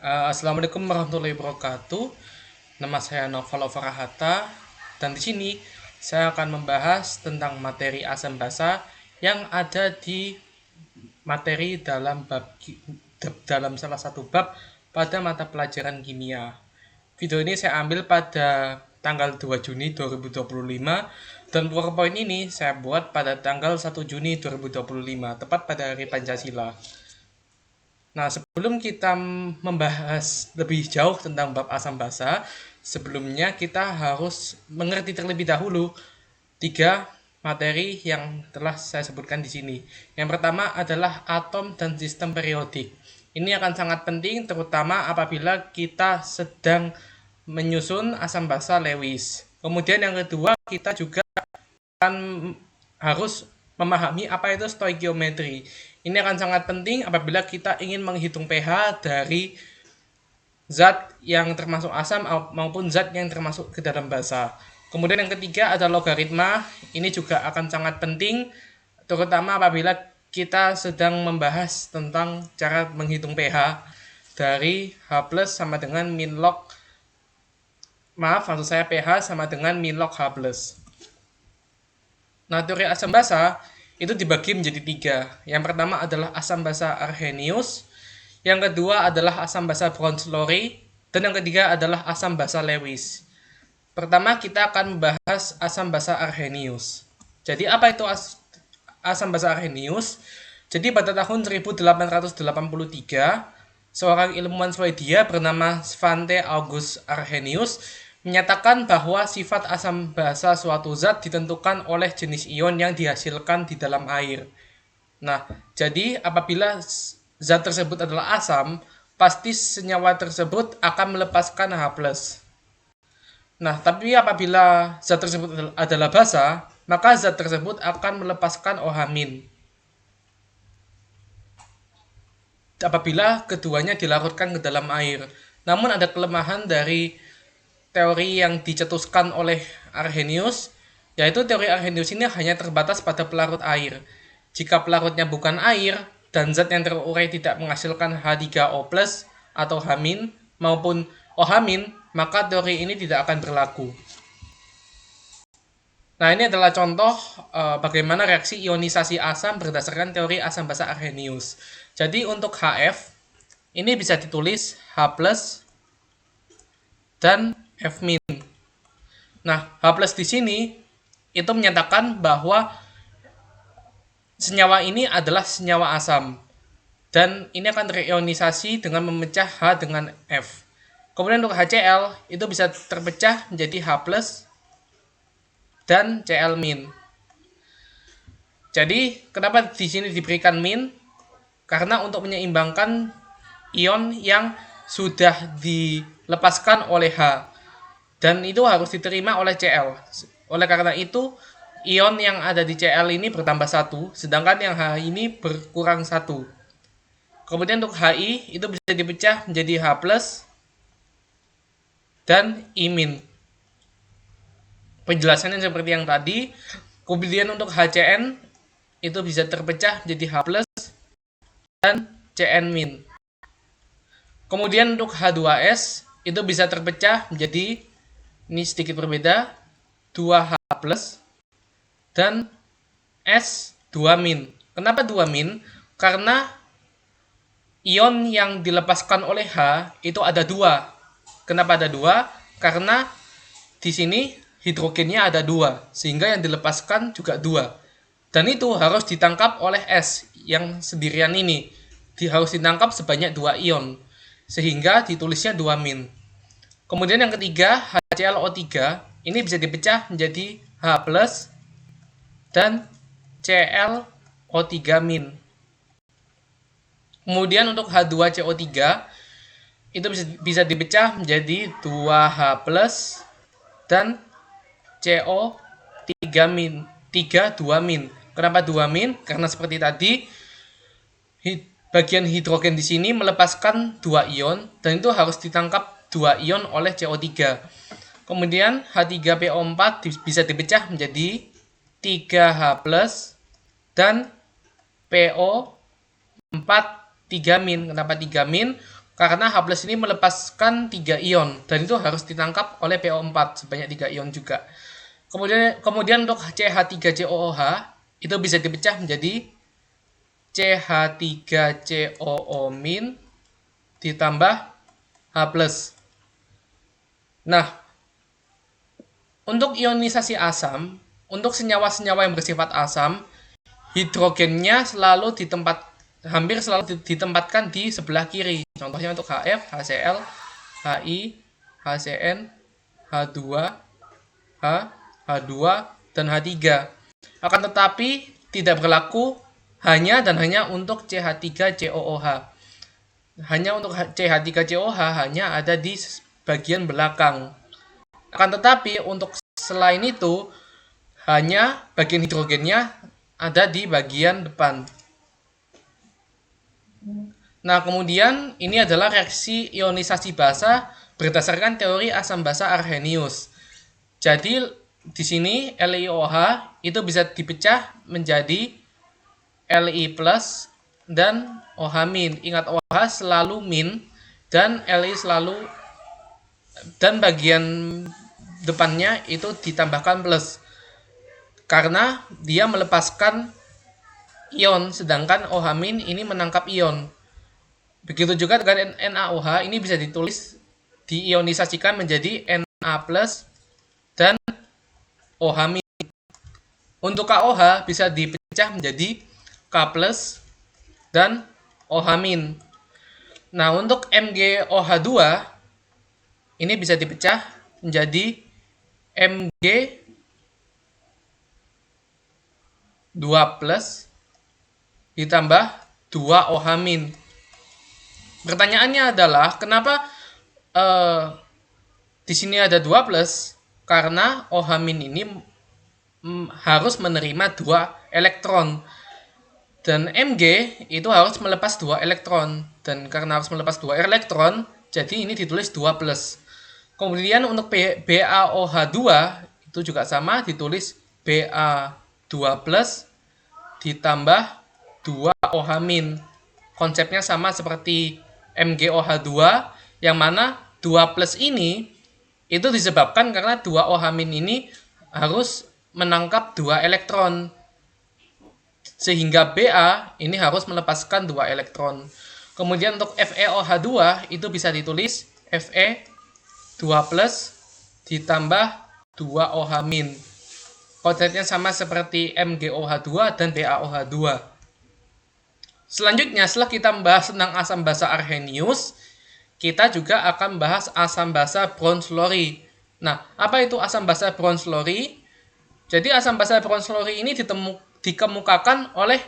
Assalamualaikum warahmatullahi wabarakatuh. Nama saya Noval Farahata dan di sini saya akan membahas tentang materi asam basa yang ada di materi dalam salah satu bab pada mata pelajaran kimia. Video ini saya ambil pada tanggal 2 Juni 2025 dan PowerPoint ini saya buat pada tanggal 1 Juni 2025, tepat pada Hari Pancasila. Nah, sebelum kita membahas lebih jauh tentang bab asam basa, sebelumnya kita harus mengerti terlebih dahulu tiga materi yang telah saya sebutkan di sini. Yang pertama adalah atom dan sistem periodik. Ini akan sangat penting terutama apabila kita sedang menyusun asam basa Lewis. Kemudian yang kedua, kita juga akan harus memahami apa itu stoikiometri. Ini akan sangat penting apabila kita ingin menghitung pH dari zat yang termasuk asam maupun zat yang termasuk ke dalam basa. Kemudian yang ketiga ada logaritma. Ini juga akan sangat penting terutama apabila kita sedang membahas tentang cara menghitung pH dari H+ sama dengan min log. Maksud saya pH sama dengan min log H+. Nah, teori asam basa itu dibagi menjadi tiga. Yang pertama adalah asam basa Arrhenius, yang kedua adalah asam basa Bronsted-Lowry, dan yang ketiga adalah asam basa Lewis. Pertama kita akan membahas asam basa Arrhenius. Jadi apa itu asam basa Arrhenius? Jadi pada tahun 1883, seorang ilmuwan Swedia bernama Svante August Arrhenius menyatakan bahwa sifat asam basa suatu zat ditentukan oleh jenis ion yang dihasilkan di dalam air. Nah, jadi apabila zat tersebut adalah asam, pasti senyawa tersebut akan melepaskan H+. Nah, tapi apabila zat tersebut adalah basa, maka zat tersebut akan melepaskan OH-. Apabila keduanya dilarutkan ke dalam air. Namun ada kelemahan dari teori yang dicetuskan oleh Arrhenius, yaitu teori Arrhenius ini hanya terbatas pada pelarut air. Jika pelarutnya bukan air dan zat yang terurai tidak menghasilkan H3O+ atau H- maupun OH-, maka teori ini tidak akan berlaku. Nah, ini adalah contoh bagaimana reaksi ionisasi asam berdasarkan teori asam basa Arrhenius. Jadi untuk HF ini bisa ditulis H+ dan F-. Nah, H+ di sini itu menyatakan bahwa senyawa ini adalah senyawa asam dan ini akan terionisasi dengan memecah H dengan F. Kemudian untuk HCl itu bisa terpecah menjadi H+ dan Cl-. Jadi, kenapa di sini diberikan min? Karena untuk menyeimbangkan ion yang sudah dilepaskan oleh H. Dan itu harus diterima oleh Cl. Oleh karena itu, ion yang ada di Cl ini bertambah 1, sedangkan yang H ini berkurang 1. Kemudian untuk Hi itu bisa dipecah menjadi H+ dan I-. Penjelasannya seperti yang tadi. Kemudian untuk HCN itu bisa terpecah menjadi H+ dan Cn-. Kemudian untuk H2S itu bisa terpecah menjadi, ini sedikit berbeda, 2H+ dan S2-. Kenapa 2-? Karena ion yang dilepaskan oleh H itu ada 2. Kenapa ada 2? Karena di sini hidrogennya ada 2, sehingga yang dilepaskan juga 2. Dan itu harus ditangkap oleh S yang sendirian ini. Harus ditangkap sebanyak 2 ion, sehingga ditulisnya 2-. Kemudian yang ketiga, HClO3 ini bisa dipecah menjadi H+ dan ClO3-. Kemudian untuk H2CO3 itu bisa dipecah menjadi 2H+ dan CO3-, 2-. Kenapa 2-? Karena seperti tadi, bagian hidrogen di sini melepaskan 2 ion dan itu harus ditangkap 2 ion oleh CO3. Kemudian H3PO4 bisa dipecah menjadi 3H+ dan PO4 3-. Kenapa 3-? karena H+ ini melepaskan 3 ion dan itu harus ditangkap oleh PO4 sebanyak 3 ion juga. Kemudian untuk CH3COOH itu bisa dipecah menjadi CH3COO- ditambah H+. Nah, untuk ionisasi asam, untuk senyawa-senyawa yang bersifat asam, hidrogennya hampir selalu ditempatkan di sebelah kiri. Contohnya untuk HF, HCl, HI, HCN, H2, H, H2, dan H3. Akan tetapi tidak berlaku hanya untuk CH3COOH. Hanya untuk CH3COOH hanya ada di bagian belakang. Akan tetapi untuk selain itu hanya bagian hidrogennya ada di bagian depan. Nah, kemudian ini adalah reaksi ionisasi basa berdasarkan teori asam basa Arrhenius. Jadi di sini LiOH itu bisa dipecah menjadi Li+ dan OH-. Ingat, OH selalu min dan Li selalu, dan bagian depannya itu ditambahkan plus karena dia melepaskan ion, sedangkan OH- ini menangkap ion. Begitu juga dengan NaOH, ini bisa ditulis diionisasikan menjadi Na+ dan OH-. Untuk KOH bisa dipecah menjadi K+ dan OH-. Nah, untuk MgOH2 ini bisa dipecah menjadi Mg2+ ditambah 2OH-. Pertanyaannya adalah kenapa di sini ada 2+? Karena OH- ini harus menerima 2 elektron. Dan Mg itu harus melepas 2 elektron. Dan karena harus melepas 2 elektron, jadi ini ditulis 2+. Kemudian untuk BaOH2 itu juga sama, ditulis Ba2+ ditambah 2OH-. Konsepnya sama seperti MgOH2, yang mana 2+ ini itu disebabkan karena 2OH- ini harus menangkap 2 elektron. Sehingga Ba ini harus melepaskan 2 elektron. Kemudian untuk FeOH2 itu bisa ditulis Fe2+ ditambah 2OH-. Konsepnya sama seperti MgOH2 dan BaOH2. Selanjutnya, setelah kita membahas tentang asam basa Arrhenius, kita juga akan bahas asam basa Bronsted-Lowry. Nah, apa itu asam basa Bronsted-Lowry? Jadi asam basa Bronsted-Lowry ini dikemukakan oleh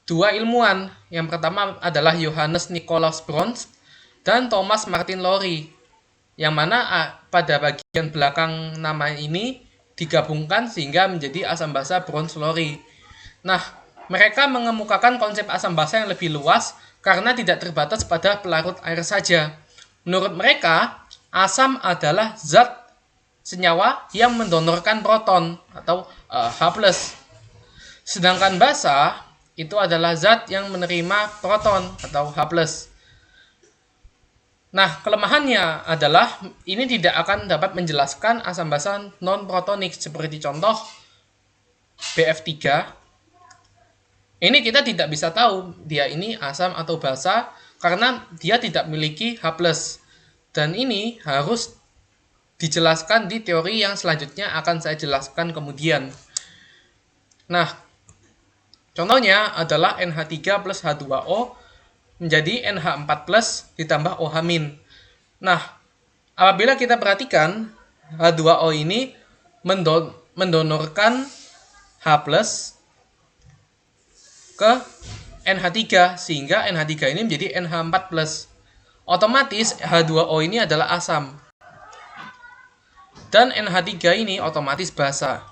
2 ilmuwan. Yang pertama adalah Johannes Nicolaus Bronsted dan Thomas Martin Lowry. Yang mana pada bagian belakang nama ini digabungkan sehingga menjadi asam basa Bronsted-Lowry. Nah, mereka mengemukakan konsep asam basa yang lebih luas karena tidak terbatas pada pelarut air saja. Menurut mereka, asam adalah zat senyawa yang mendonorkan proton atau H+. Sedangkan basa itu adalah zat yang menerima proton atau H+. Nah, kelemahannya adalah ini tidak akan dapat menjelaskan asam basa non-protonik seperti contoh BF3. Ini kita tidak bisa tahu dia ini asam atau basa karena dia tidak memiliki H+. Dan ini harus dijelaskan di teori yang selanjutnya akan saya jelaskan kemudian. Nah, contohnya adalah NH3 plus H2O menjadi NH4+ ditambah OH-. Nah, apabila kita perhatikan H2O ini mendonorkan H+ ke NH3 sehingga NH3 ini menjadi NH4+. Otomatis H2O ini adalah asam. Dan NH3 ini otomatis basa.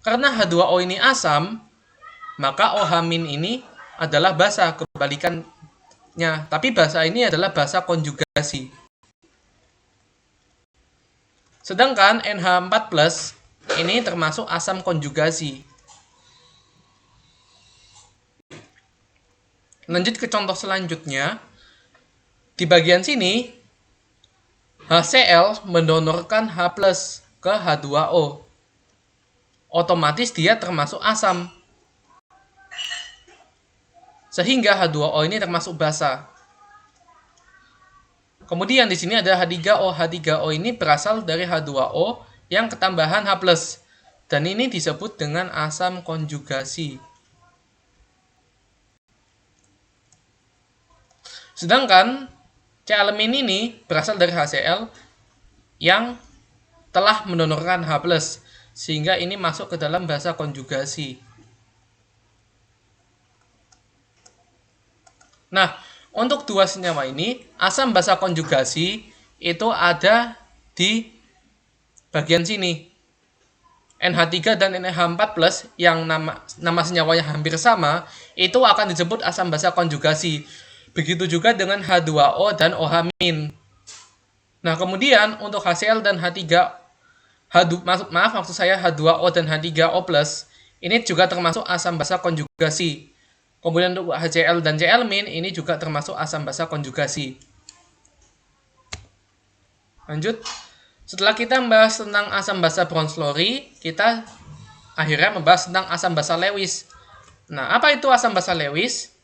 Karena H2O ini asam, maka OH- ini adalah basa, kebalikannya. Tapi basa ini adalah basa konjugasi. Sedangkan NH4+ ini termasuk asam konjugasi. Lanjut ke contoh selanjutnya. di bagian sini HCl mendonorkan H+ ke H2O. Otomatis dia termasuk asam. Sehingga H2O ini termasuk basa. Kemudian di sini ada H3O. H3O ini berasal dari H2O yang ketambahan H+. Dan ini disebut dengan asam konjugasi. Sedangkan C-elemen ini berasal dari HCl yang telah mendonorkan H+, sehingga ini masuk ke dalam basa konjugasi. Nah, untuk dua senyawa ini, asam basa konjugasi itu ada di bagian sini. NH3 dan NH4+ yang nama senyawanya hampir sama, itu akan disebut asam basa konjugasi. Begitu juga dengan H2O dan OH-. Nah, kemudian untuk HCl dan H3, maksud saya H2O dan H3O+, ini juga termasuk asam basa konjugasi. Kemudian untuk HCl dan Cl- ini juga termasuk asam basa konjugasi. Lanjut. Setelah kita membahas tentang asam basa Bronsted-Lowry, kita akhirnya membahas tentang asam basa Lewis. Nah, apa itu asam basa Lewis?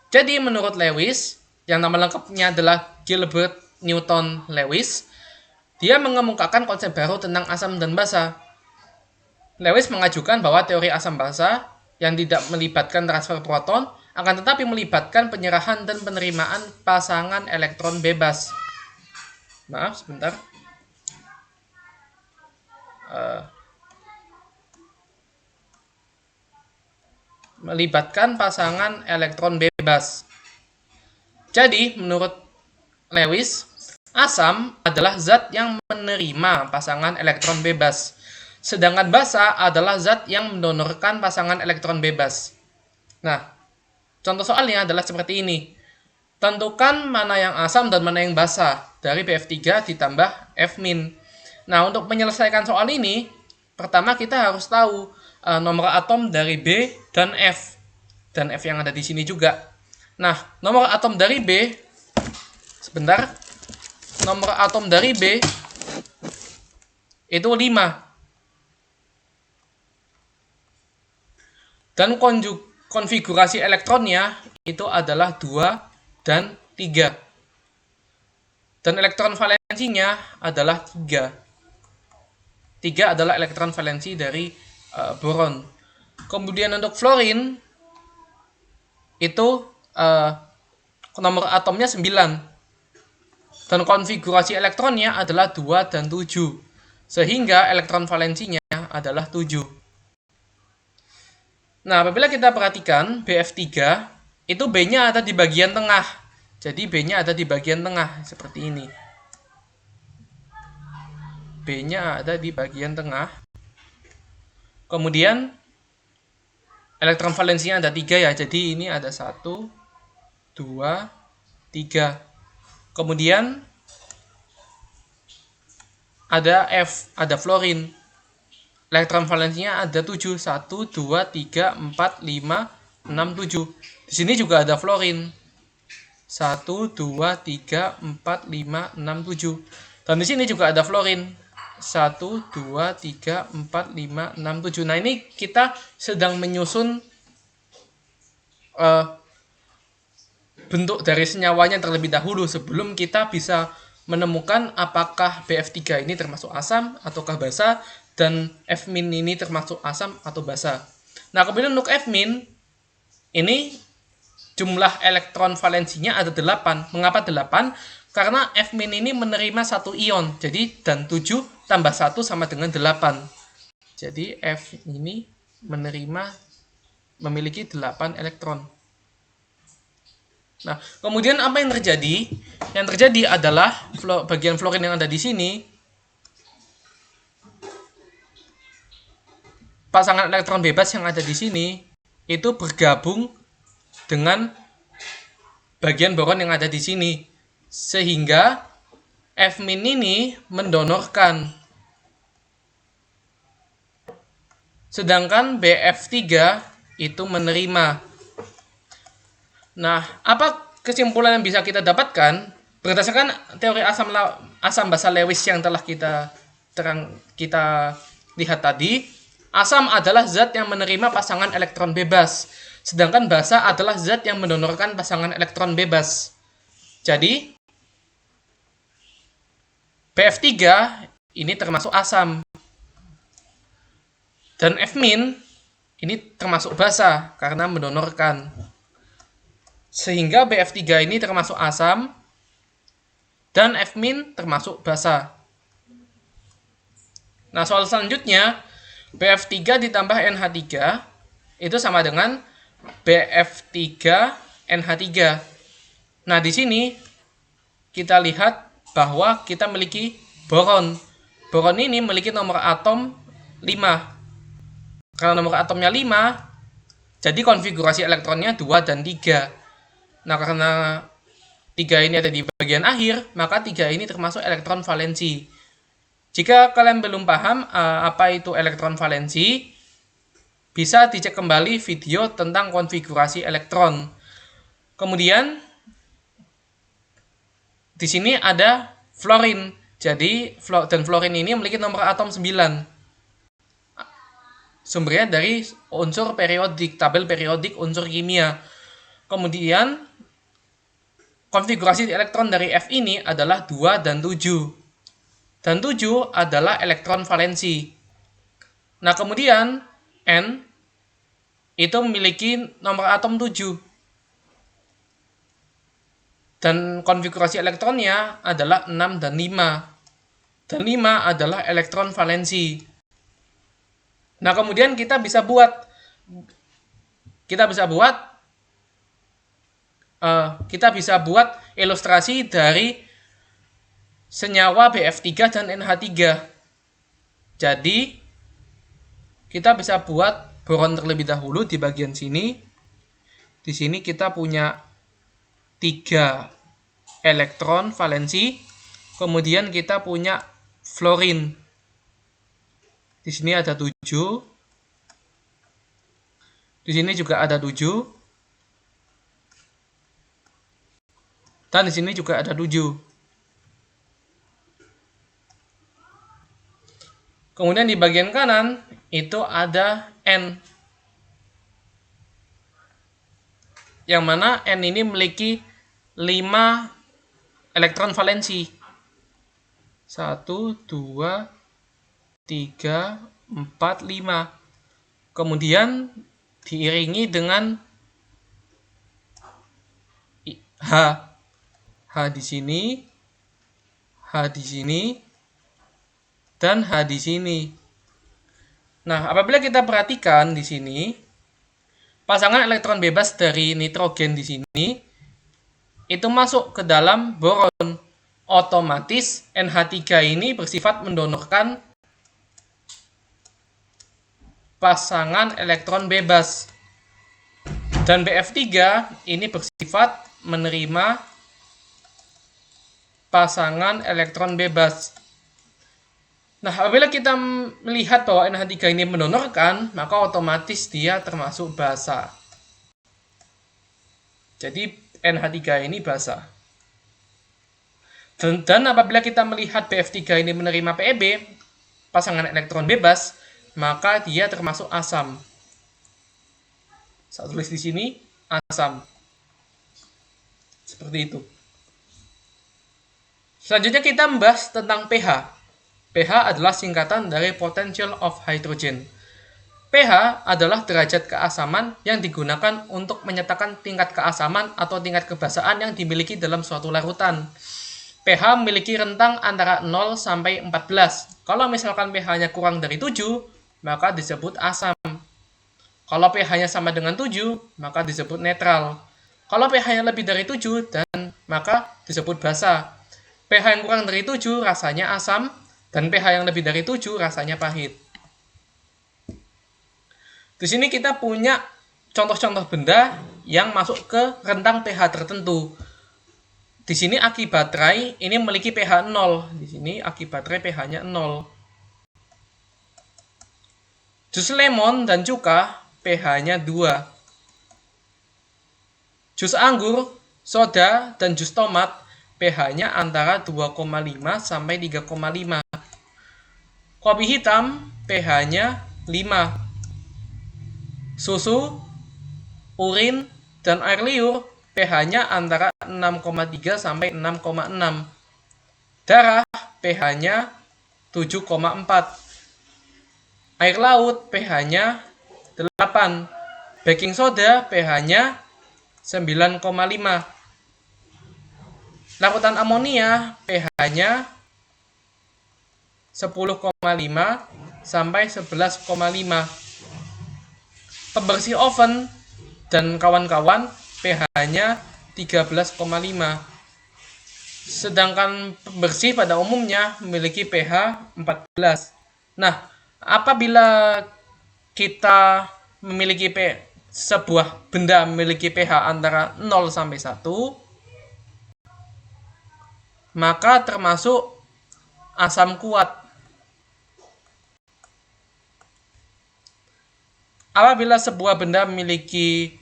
Jadi menurut Lewis, yang nama lengkapnya adalah Gilbert Newton Lewis, dia mengemukakan konsep baru tentang asam dan basa. Lewis mengajukan bahwa teori asam basa yang tidak melibatkan transfer proton, akan tetapi melibatkan penyerahan dan penerimaan pasangan elektron bebas. Maaf, sebentar. Melibatkan pasangan elektron bebas. Jadi, menurut Lewis, asam adalah zat yang menerima pasangan elektron bebas. Sedangkan basa adalah zat yang mendonorkan pasangan elektron bebas. Nah, contoh soalnya adalah seperti ini. Tentukan mana yang asam dan mana yang basa dari BF3 ditambah F-. Nah, untuk menyelesaikan soal ini, pertama kita harus tahu nomor atom dari B dan F. Dan F yang ada di sini juga. Nah, nomor atom dari B, sebentar, nomor atom dari B itu 5. Dan konfigurasi elektronnya itu adalah 2 dan 3. Dan elektron valensinya adalah 3. 3 adalah elektron valensi dari boron. Kemudian untuk fluorin itu nomor atomnya 9. Dan konfigurasi elektronnya adalah 2 dan 7. Sehingga elektron valensinya adalah 7. Nah, apabila kita perhatikan BF3, itu B-nya ada di bagian tengah. Jadi B-nya ada di bagian tengah, seperti ini. B-nya ada di bagian tengah. Kemudian, elektron valensinya ada 3 ya. Jadi ini ada 1, 2, 3. Kemudian, ada F, ada fluorin. Elektron valensinya ada 7. 1, 2, 3, 4, 5, 6, 7. Di sini juga ada fluorin. 1, 2, 3, 4, 5, 6, 7. Dan di sini juga ada fluorin. 1, 2, 3, 4, 5, 6, 7. Nah, ini kita sedang menyusun bentuk dari senyawanya terlebih dahulu sebelum kita bisa menemukan apakah BF3 ini termasuk asam ataukah basa, dan F- ini termasuk asam atau basa. Nah, kemudian untuk F- ini jumlah elektron valensinya ada 8. Mengapa 8? Karena F- ini menerima 1 ion. Jadi, dan 7 tambah 1 sama dengan 8. Jadi, F ini memiliki 8 elektron. Nah, kemudian apa yang terjadi? Yang terjadi adalah bagian fluorin yang ada di sini, pasangan elektron bebas yang ada di sini itu bergabung dengan bagian boron yang ada di sini, sehingga F- ini mendonorkan. Sedangkan BF3 itu menerima. Nah, apa kesimpulan yang bisa kita dapatkan? Berdasarkan teori asam basa Lewis yang telah kita lihat tadi, asam adalah zat yang menerima pasangan elektron bebas, sedangkan basa adalah zat yang mendonorkan pasangan elektron bebas. Jadi, BF3 ini termasuk asam. Dan F- ini termasuk basa karena mendonorkan. Sehingga BF3 ini termasuk asam dan F- termasuk basa. Nah, soal selanjutnya, BF3 ditambah NH3 itu sama dengan BF3NH3. Nah, di sini kita lihat bahwa kita memiliki boron. Boron ini memiliki nomor atom 5. Karena nomor atomnya 5, jadi konfigurasi elektronnya 2 dan 3. Nah, karena 3 ini ada di bagian akhir, maka 3 ini termasuk elektron valensi. Jika kalian belum paham apa itu elektron valensi, bisa dicek kembali video tentang konfigurasi elektron. Kemudian, di sini ada fluorin. Jadi, dan fluorin ini memiliki nomor atom 9. Sumbernya dari unsur periodik, tabel periodik unsur kimia. Kemudian, konfigurasi elektron dari F ini adalah 2 dan 7. Dan 7 adalah elektron valensi. Nah, kemudian N itu memiliki nomor atom 7. Dan konfigurasi elektronnya adalah 6 dan 5. Dan 5 adalah elektron valensi. Nah, kemudian kita bisa buat ilustrasi dari senyawa BF3 dan NH3. Jadi, kita bisa buat boron terlebih dahulu di bagian sini. Di sini kita punya 3 elektron valensi. Kemudian kita punya fluorin. Di sini ada 7. Di sini juga ada 7. Dan di sini juga ada 7. Kemudian di bagian kanan itu ada N. Yang mana N ini memiliki 5 elektron valensi. 1, 2, 3, 4, 5. Kemudian diiringi dengan H. H di sini, H di sini, dan H di sini. Nah, apabila kita perhatikan di sini, pasangan elektron bebas dari nitrogen di sini itu masuk ke dalam boron. Otomatis NH3 ini bersifat mendonorkan pasangan elektron bebas. Dan BF3 ini bersifat menerima pasangan elektron bebas. Nah, apabila kita melihat bahwa NH3 ini mendonorkan, maka otomatis dia termasuk basa. Jadi, NH3 ini basa. Dan apabila kita melihat BF3 ini menerima PeB, pasangan elektron bebas, maka dia termasuk asam. Saya tulis di sini, asam. Seperti itu. Selanjutnya kita membahas tentang pH. pH adalah singkatan dari potential of hydrogen. pH adalah derajat keasaman yang digunakan untuk menyatakan tingkat keasaman atau tingkat kebasaan yang dimiliki dalam suatu larutan. pH memiliki rentang antara 0 sampai 14. Kalau misalkan pH-nya kurang dari 7, maka disebut asam. Kalau pH-nya sama dengan 7, maka disebut netral. Kalau pH-nya lebih dari 7, maka disebut basa. pH yang kurang dari 7 rasanya asam, dan pH yang lebih dari 7 rasanya pahit. Di sini kita punya contoh-contoh benda yang masuk ke rentang pH tertentu. Di sini aki baterai ini memiliki pH 0. Di sini aki baterai pH-nya 0. Jus lemon dan cuka pH-nya 2. Jus anggur, soda, dan jus tomat pH-nya antara 2,5 sampai 3,5. Kopi hitam pH-nya 5. Susu, urin, dan air liur pH-nya antara 6,3 sampai 6,6. Darah pH-nya 7,4. Air laut pH-nya 8. Baking soda pH-nya 9,5. Larutan amonia pH-nya 10,5 sampai 11,5. Pembersih oven dan kawan-kawan pH-nya 13,5. Sedangkan pembersih pada umumnya memiliki pH 14. Nah, apabila kita memiliki sebuah benda memiliki pH antara 0 sampai 1, maka termasuk asam kuat. Apabila sebuah benda memiliki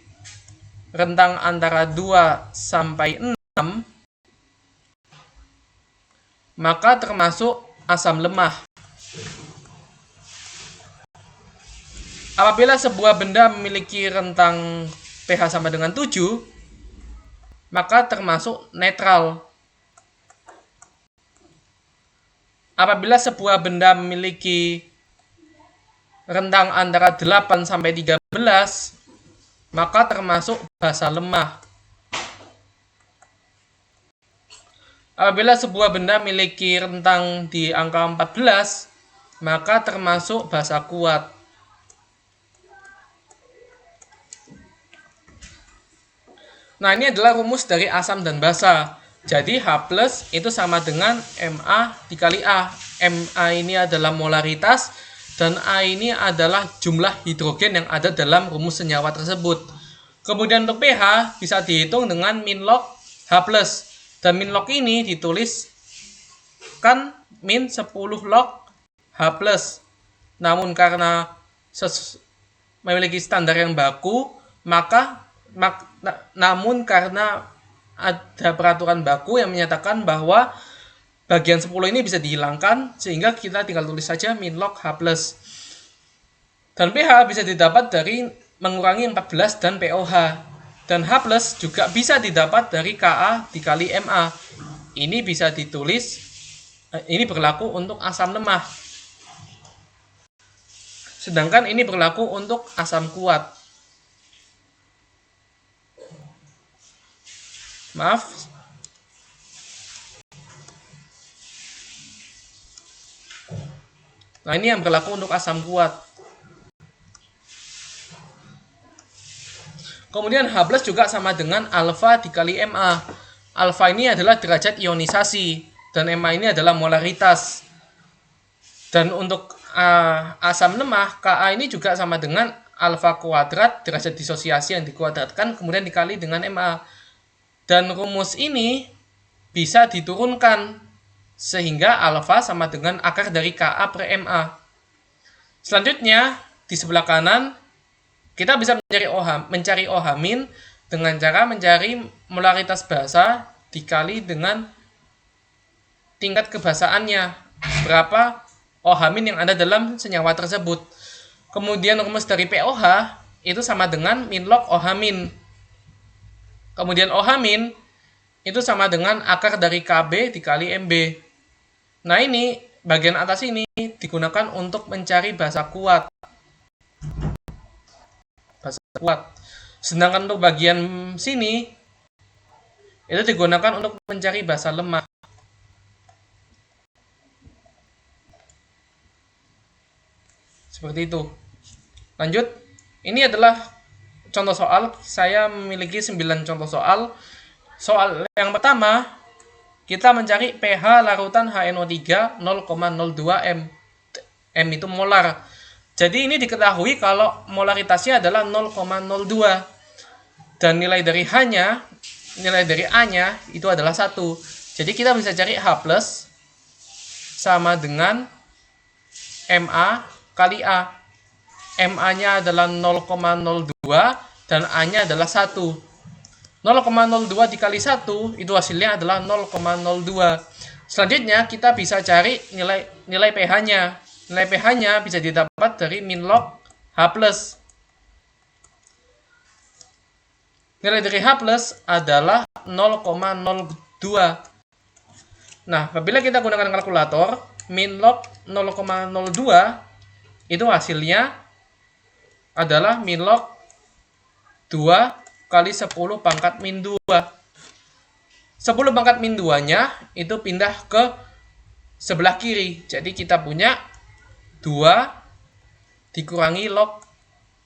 rentang antara 2 sampai 6, maka termasuk asam lemah. Apabila sebuah benda memiliki rentang pH sama dengan 7, maka termasuk netral. Apabila sebuah benda memiliki rentang antara 8 sampai 13, maka termasuk basa lemah. Apabila sebuah benda memiliki rentang di angka 14, maka termasuk basa kuat. Nah, ini adalah rumus dari asam dan basa. Jadi H+ itu sama dengan Ma dikali A. Ma ini adalah molaritas dan A ini adalah jumlah hidrogen yang ada dalam rumus senyawa tersebut. Kemudian untuk pH bisa dihitung dengan min log H+. Dan min log ini dituliskan min 10 log H+. Namun karena memiliki standar yang baku, namun karena ada peraturan baku yang menyatakan bahwa bagian 10 ini bisa dihilangkan, sehingga kita tinggal tulis saja min log H+. Dan pH bisa didapat dari mengurangi 14 dan POH. Dan H+ juga bisa didapat dari Ka dikali Ma. Ini bisa ditulis, ini berlaku untuk asam lemah. Sedangkan ini berlaku untuk asam kuat. Maaf. Nah, ini yang berlaku untuk asam kuat. Kemudian H+ juga sama dengan alfa dikali Ma. Alfa ini adalah derajat ionisasi dan Ma ini adalah molaritas. Dan untuk asam lemah, Ka ini juga sama dengan alfa kuadrat derajat disosiasi yang dikuadratkan kemudian dikali dengan Ma. Dan rumus ini bisa diturunkan sehingga alfa sama dengan akar dari Ka per Ma. Selanjutnya di sebelah kanan kita bisa mencari OH min dengan cara mencari molaritas basa dikali dengan tingkat kebasaannya, berapa OH min yang ada dalam senyawa tersebut. Kemudian rumus dari POH itu sama dengan min log OH min. Kemudian OH min itu sama dengan akar dari Kb dikali Mb. Nah, ini bagian atas ini digunakan untuk mencari basa kuat. Sedangkan untuk bagian sini itu digunakan untuk mencari basa lemah. Seperti itu. Lanjut. Ini adalah contoh soal. Saya memiliki 9 contoh soal. Soal yang pertama, kita mencari pH larutan HNO3 0,02 M. M itu molar. Jadi ini diketahui kalau molaritasnya adalah 0,02. Dan nilai dari A-nya itu adalah 1. Jadi kita bisa cari H+ sama dengan Ma kali A. Ma-nya adalah 0,02 dan A-nya adalah 1. 0,02 dikali 1 itu hasilnya adalah 0,02. Selanjutnya kita bisa cari nilai pH-nya. Nilai pH-nya bisa didapat dari min log H+. Nilai dari H+ adalah 0,02. Nah, apabila kita gunakan kalkulator, min log 0,02 itu hasilnya adalah min log 2 kali 10 pangkat min 2. 10 pangkat min 2-nya itu pindah ke sebelah kiri. Jadi kita punya 2 dikurangi log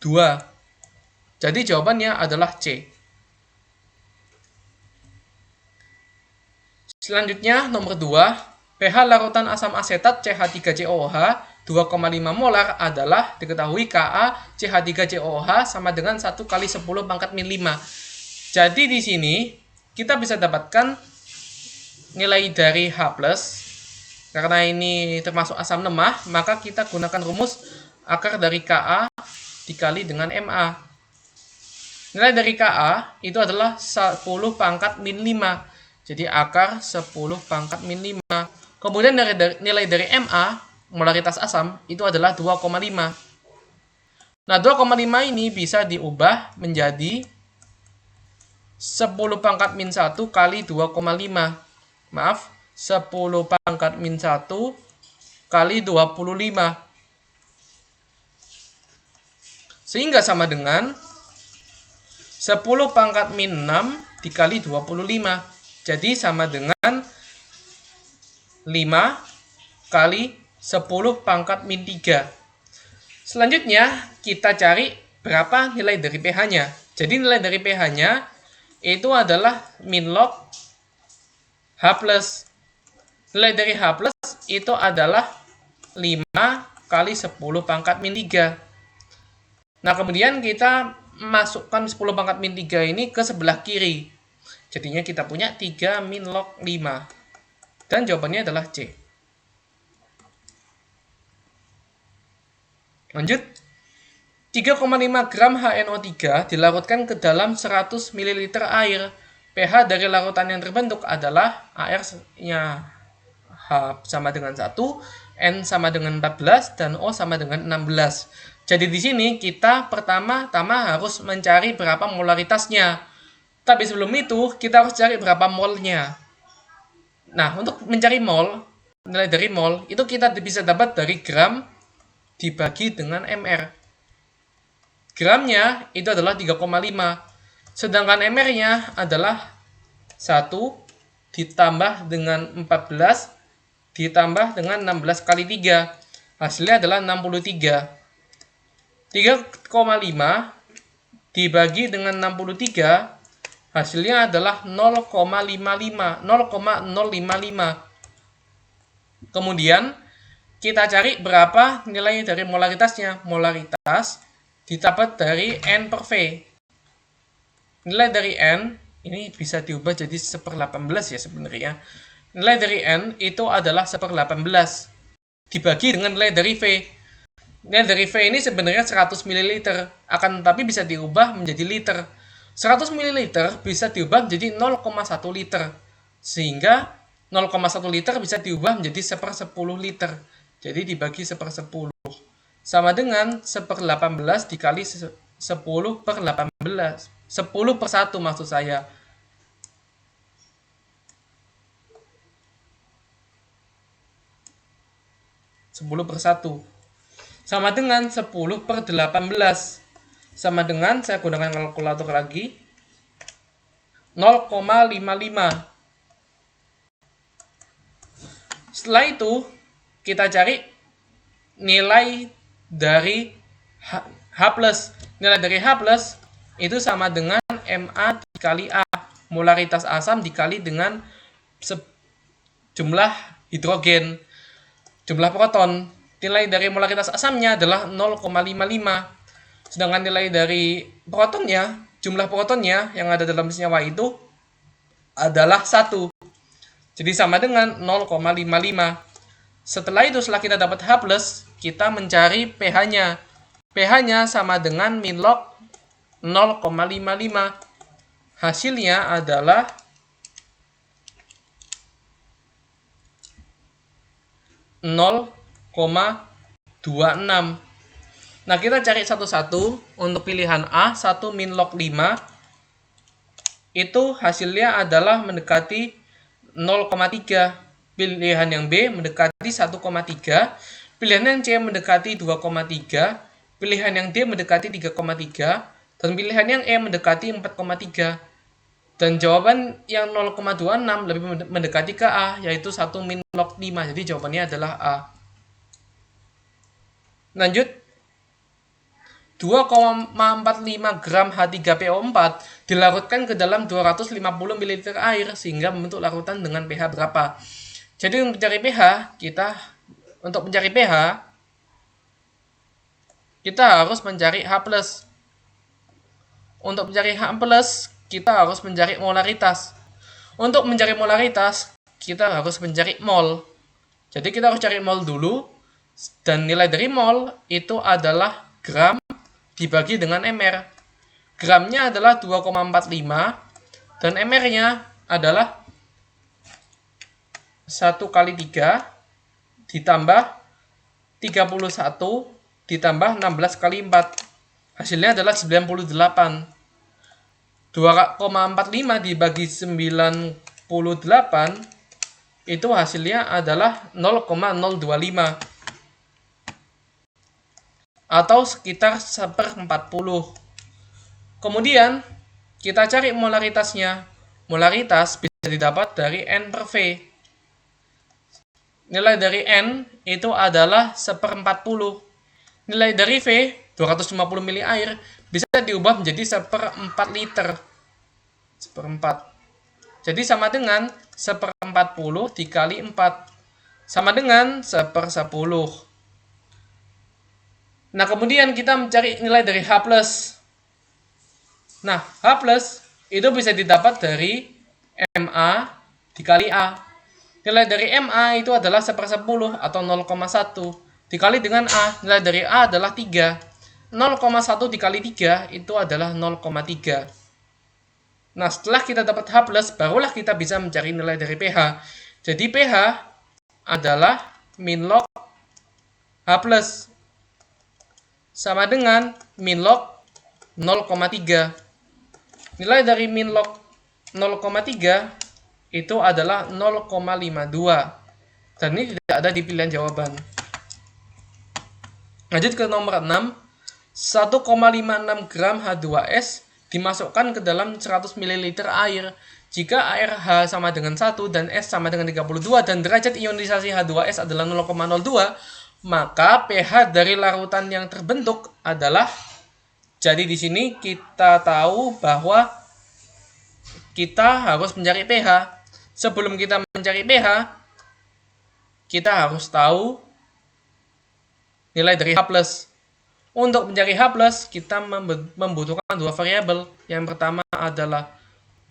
2. Jadi jawabannya adalah C. Selanjutnya nomor 2, pH larutan asam asetat CH3COOH 2,5 molar adalah diketahui Ka CH3COOH sama dengan 1 kali 10 pangkat min 5. Jadi di sini kita bisa dapatkan nilai dari H+. Karena ini termasuk asam lemah, maka kita gunakan rumus akar dari Ka dikali dengan Ma. Nilai dari Ka itu adalah 10 pangkat min 5. Jadi akar 10 pangkat min 5. Kemudian nilai dari Ma, molaritas asam, itu adalah 2,5. Nah, 2,5 ini bisa diubah menjadi 10 pangkat min 1 kali 2,5. Maaf, 10 pangkat min 1 kali 25. Sehingga sama dengan 10 pangkat min 6 dikali 25. Jadi sama dengan 5 kali 10 pangkat min 3. Selanjutnya kita cari berapa nilai dari pH-nya. Jadi nilai dari pH-nya itu adalah min log H+. Nilai dari H+ itu adalah 5 kali 10 pangkat min 3. Nah, kemudian kita masukkan 10 pangkat min 3 ini ke sebelah kiri. Jadinya kita punya 3 min log 5. Dan jawabannya adalah C. Lanjut. 3,5 gram HNO3 dilarutkan ke dalam 100 ml air. pH dari larutan yang terbentuk adalah AR-nya H sama dengan 1, N sama dengan 14, dan O sama dengan 16. Jadi di sini kita pertama-tama harus mencari berapa molaritasnya. Tapi sebelum itu, kita harus cari berapa molnya. Nah, untuk mencari mol, nilai dari mol, itu kita bisa dapat dari gram dibagi dengan mr. Gramnya itu adalah 3,5. Sedangkan mr-nya adalah 1 ditambah dengan 14 ditambah dengan 16 kali 3. Hasilnya adalah 63. 3,5 dibagi dengan 63 hasilnya adalah 0,055. Kemudian kita cari berapa nilai dari molaritasnya. Molaritas didapat dari N per V. Nilai dari N ini bisa diubah jadi 1/18 ya sebenarnya. Nilai dari N itu adalah 1/18 dibagi dengan nilai dari V. Nilai dari V ini sebenarnya 100 ml, akan tetapi bisa diubah menjadi liter. 100 ml bisa diubah menjadi 0,1 liter. Sehingga 0,1 liter bisa diubah menjadi 1/10 liter. Jadi dibagi 1/10. Sama dengan 1/18 dikali 10/18. 10/1 maksud saya. Sama dengan 10/18. Sama dengan, saya gunakan kalkulator lagi, 0,55. Setelah itu, kita cari nilai dari H+. Nilai dari H+ itu sama dengan Ma dikali A. Molaritas asam dikali dengan jumlah hidrogen. Jumlah proton. Nilai dari molaritas asamnya adalah 0,55. Sedangkan nilai dari protonnya, jumlah protonnya yang ada dalam senyawa itu adalah 1. Jadi sama dengan 0,55. Setelah itu, setelah kita dapat H+, kita mencari pH-nya. pH-nya sama dengan min log 0,55. hasilnya adalah 0,26. Nah, kita cari satu-satu. Untuk pilihan A, 1 min log 5, itu hasilnya adalah mendekati 0,3. Pilihan yang B mendekati 1,3. Pilihan yang C mendekati 2,3. Pilihan yang D mendekati 3,3. Dan pilihan yang E mendekati 4,3. Dan jawaban yang 0,26 lebih mendekati ke A, yaitu 1 min log 5. Jadi jawabannya adalah A. Lanjut. 2,45 gram H3PO4 dilarutkan ke dalam 250 ml air sehingga membentuk larutan dengan pH berapa? Jadi untuk mencari pH, kita harus mencari H+. Untuk mencari H+, kita harus mencari molaritas. Untuk mencari molaritas, kita harus mencari mol. Jadi kita harus cari mol dulu, dan nilai dari mol itu adalah gram dibagi dengan mr. Gramnya adalah 2,45 dan mr-nya adalah 1 kali 3 ditambah 31 ditambah 16 kali 4. Hasilnya adalah 98. 2,45 dibagi 98 itu hasilnya adalah 0,025 atau sekitar 1/40. Kemudian kita cari molaritasnya. Molaritas bisa didapat dari N per V. Nilai dari N itu adalah 1/40. Nilai dari V, 250 ml air, bisa diubah menjadi 1/4 liter. 1/4. Jadi sama dengan 1/40 dikali 4. Sama dengan 1/10. Nah, kemudian kita mencari nilai dari H+. Nah, H+ itu bisa didapat dari MA dikali A. Nilai dari MA itu adalah 1/10 atau 0,1. Dikali dengan A, nilai dari A adalah 3. 0,1 dikali 3 itu adalah 0,3. Nah, setelah kita dapat H+, barulah kita bisa mencari nilai dari pH. Jadi pH adalah min log H+. Sama dengan min log 0,3. Nilai dari min log 0,3 itu adalah 0,52. Dan ini tidak ada di pilihan jawaban. Lanjut ke nomor 6. 1,56 gram H2S dimasukkan ke dalam 100 ml air. Jika air H sama dengan 1 dan S sama dengan 32 dan derajat ionisasi H2S adalah 0,02, maka pH dari larutan yang terbentuk adalah, jadi di sini kita tahu bahwa kita harus mencari pH. Sebelum kita mencari pH, kita harus tahu nilai dari H+. Untuk mencari H+, kita membutuhkan dua variabel. Yang pertama adalah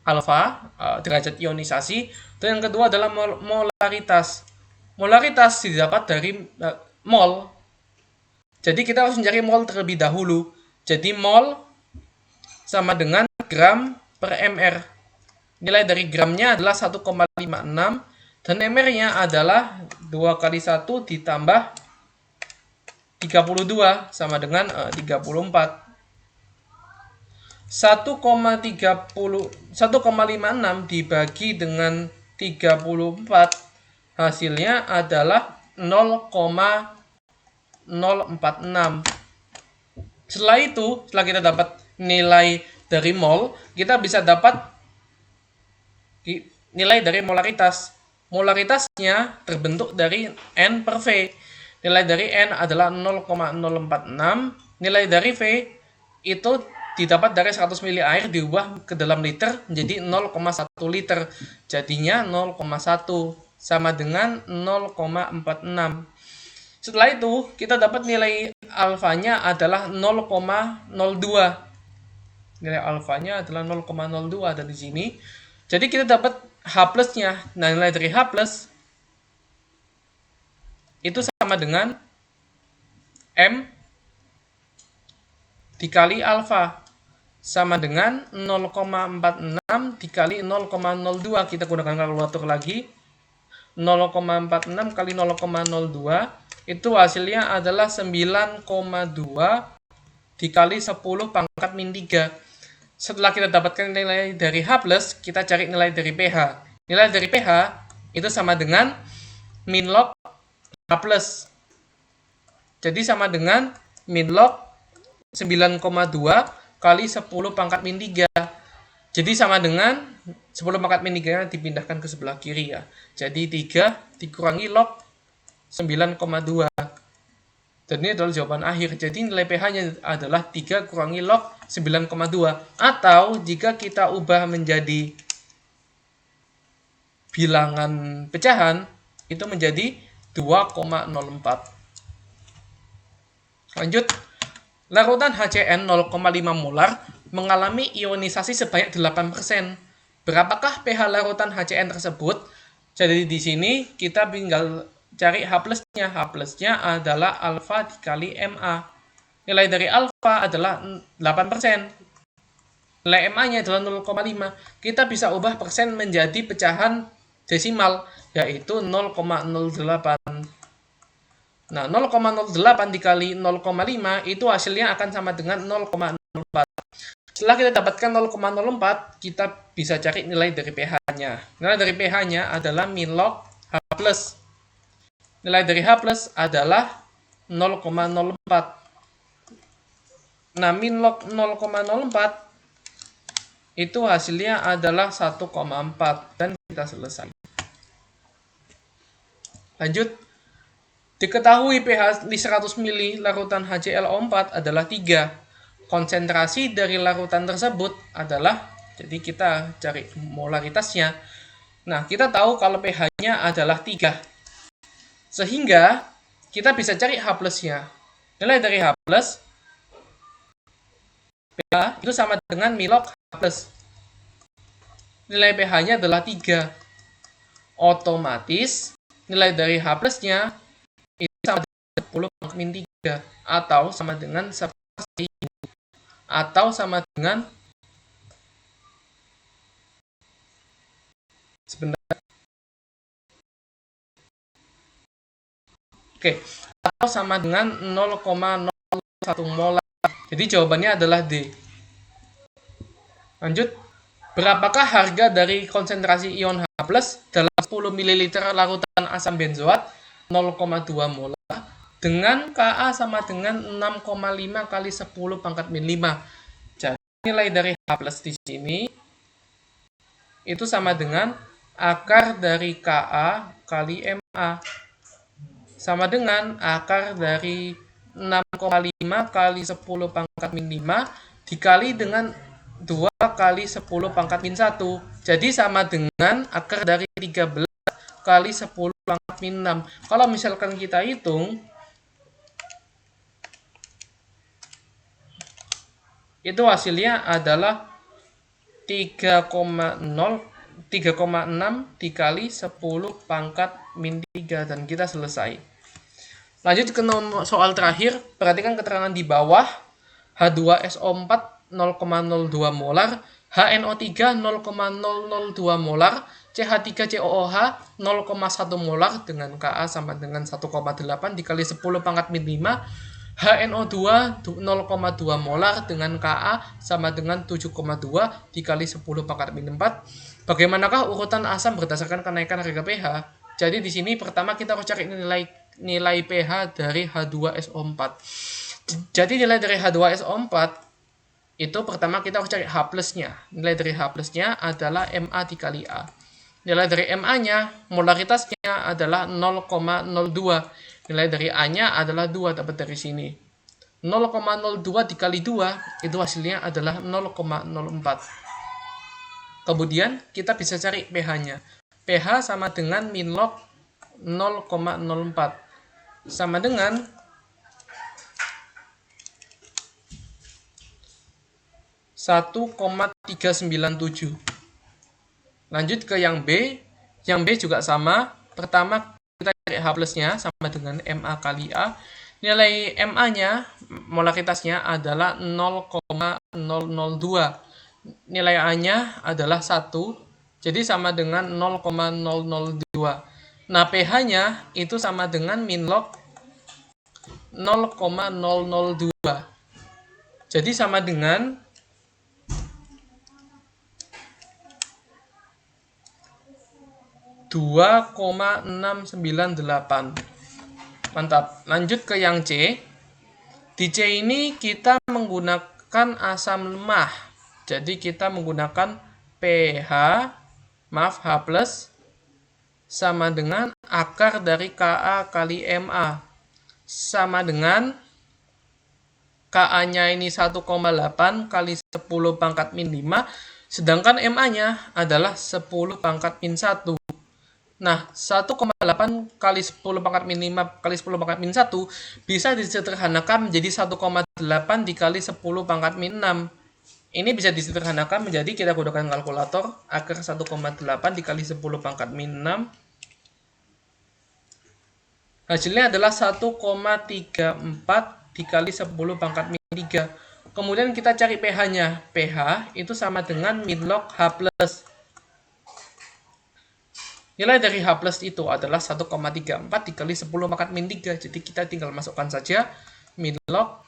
alfa, derajat ionisasi, dan yang kedua adalah molaritas. Molaritas didapat dari mol. Jadi kita harus mencari mol terlebih dahulu. Jadi mol sama dengan gram per mr. Nilai dari gramnya adalah 1,56 dan mr-nya adalah 2 kali 1 ditambah 32 sama dengan 34. 1,56 dibagi dengan 34 hasilnya adalah 0,046. Setelah kita dapat nilai dari mol, kita bisa dapat nilai dari molaritas. Molaritasnya terbentuk dari N per V. Nilai dari N adalah 0,046. Nilai dari V itu didapat dari 100 ml air diubah ke dalam liter menjadi 0,1 liter. Jadinya 0,1 sama dengan 0,46. Setelah itu, kita dapat nilai alfanya adalah 0,02. Nilai alfanya adalah 0,02 ada di sini. Jadi kita dapat H+-nya. Nah, nilai dari H+ itu sama dengan M dikali alfa. sama dengan 0,46 dikali 0,02. Kita gunakan kalkulator lagi. 0,46 kali 0,02 itu hasilnya adalah 9,2 dikali 10 pangkat min 3. Setelah kita dapatkan nilai dari H+, kita cari nilai dari PH. Nilai dari PH itu sama dengan min log H+. Jadi sama dengan min log 9,2 kali 10 pangkat min 3. Jadi sama dengan 10 pangkat min 3 dipindahkan ke sebelah kiri ya. Jadi 3 dikurangi log 9,2. Dan ini adalah jawaban akhir. Jadi nilai pH-nya adalah 3 kurangi log 9,2. Atau jika kita ubah menjadi bilangan pecahan, itu menjadi 2,04. Lanjut. Larutan HCN 0,5 molar mengalami ionisasi sebanyak 8%. Berapakah pH larutan HCN tersebut? Jadi di sini kita tinggal cari H+-nya. H+-nya adalah alfa dikali Ma. Nilai dari alfa adalah 8%. Nilai Ma-nya adalah 0,5. Kita bisa ubah persen menjadi pecahan desimal, yaitu 0,08. Nah, 0,08 dikali 0,5 itu hasilnya akan sama dengan 0,04. Setelah kita dapatkan 0,04, kita bisa cari nilai dari pH-nya. Nilai dari pH-nya adalah min log H+. Nilai dari H+ adalah 0,04. Nah, min log 0,04 itu hasilnya adalah 1,4. Dan kita selesai. Lanjut. Diketahui pH di 100 ml larutan HClO4 adalah 3. Konsentrasi dari larutan tersebut adalah, jadi kita cari molaritasnya. Nah, kita tahu kalau pH-nya adalah 3. Sehingga kita bisa cari H+-nya. Nilai dari H+, pH itu sama dengan min log H+. Nilai pH-nya adalah 3. Otomatis nilai dari H+-nya sama dengan 10 pangkat min 3 atau sama dengan seperti ini, atau sama dengan sebentar. Oke, atau sama dengan 0,01 molar. Jadi jawabannya adalah D. Lanjut. Berapakah harga dari konsentrasi ion H+ dalam 10 ml larutan asam benzoat 0,2 molar dengan Ka sama dengan 6,5 kali 10 pangkat min 5. Jadi nilai dari H+ di sini itu sama dengan akar dari Ka kali Ma. Sama dengan akar dari 6,5 kali 10 pangkat min 5 dikali dengan 2 kali 10 pangkat min 1. Jadi sama dengan akar dari 13 kali 10 pangkat min 6. Kalau misalkan kita hitung, itu hasilnya adalah 3,6 dikali 10 pangkat min 3. Dan kita selesai. Lanjut ke soal terakhir. Perhatikan keterangan di bawah. H2SO4 0,02 molar, HNO3 0,002 molar, CH3COOH 0,1 molar dengan Ka sama dengan 1,8 dikali 10 pangkat min 5, HNO2 0,2 molar dengan Ka sama dengan 7,2 dikali 10 pangkat min 4. Bagaimanakah urutan asam berdasarkan kenaikan harga pH? Jadi di sini pertama kita harus cari nilai pH dari H2SO4. Jadi nilai dari H2SO4 itu pertama kita harus cari H+-nya. Nilai dari H+-nya adalah Ma dikali A. Nilai dari Ma-nya, molaritasnya adalah 0,02. Nilai dari A-nya adalah 2, dapat dari sini. 0,02 dikali 2, itu hasilnya adalah 0,04. Kemudian kita bisa cari pH-nya. pH sama dengan min log 0,04. Sama dengan 1,397. Lanjut ke yang B. Yang B juga sama. Pertama kita cari H+-nya sama dengan Ma kali A Nilai MA-nya, molaritasnya adalah 0,002. Nilai A-nya adalah 1, jadi sama dengan 0,002. Nah, pH-nya itu sama dengan min log 0,002. Jadi sama dengan 2,698. Mantap. Lanjut ke yang C. Di C ini kita menggunakan asam lemah. Jadi kita menggunakan pH, H plus, sama dengan akar dari Ka kali Ma. Sama dengan Ka-nya ini 1,8 kali 10 pangkat min 5. Sedangkan Ma-nya adalah 10 pangkat min 1. Nah, 1,8 kali 10 pangkat min 5 kali 10 pangkat min 1 bisa disederhanakan menjadi 1,8 dikali 10 pangkat min 6. Ini bisa disederhanakan menjadi, kita gunakan kalkulator, akar 1,8 dikali 10 pangkat min 6. Hasilnya adalah 1,34 dikali 10 pangkat min 3. Kemudian kita cari pH-nya. pH itu sama dengan min log H plus. Nilai dari H plus itu adalah 1,34 dikali 10 pangkat min 3. Jadi kita tinggal masukkan saja min log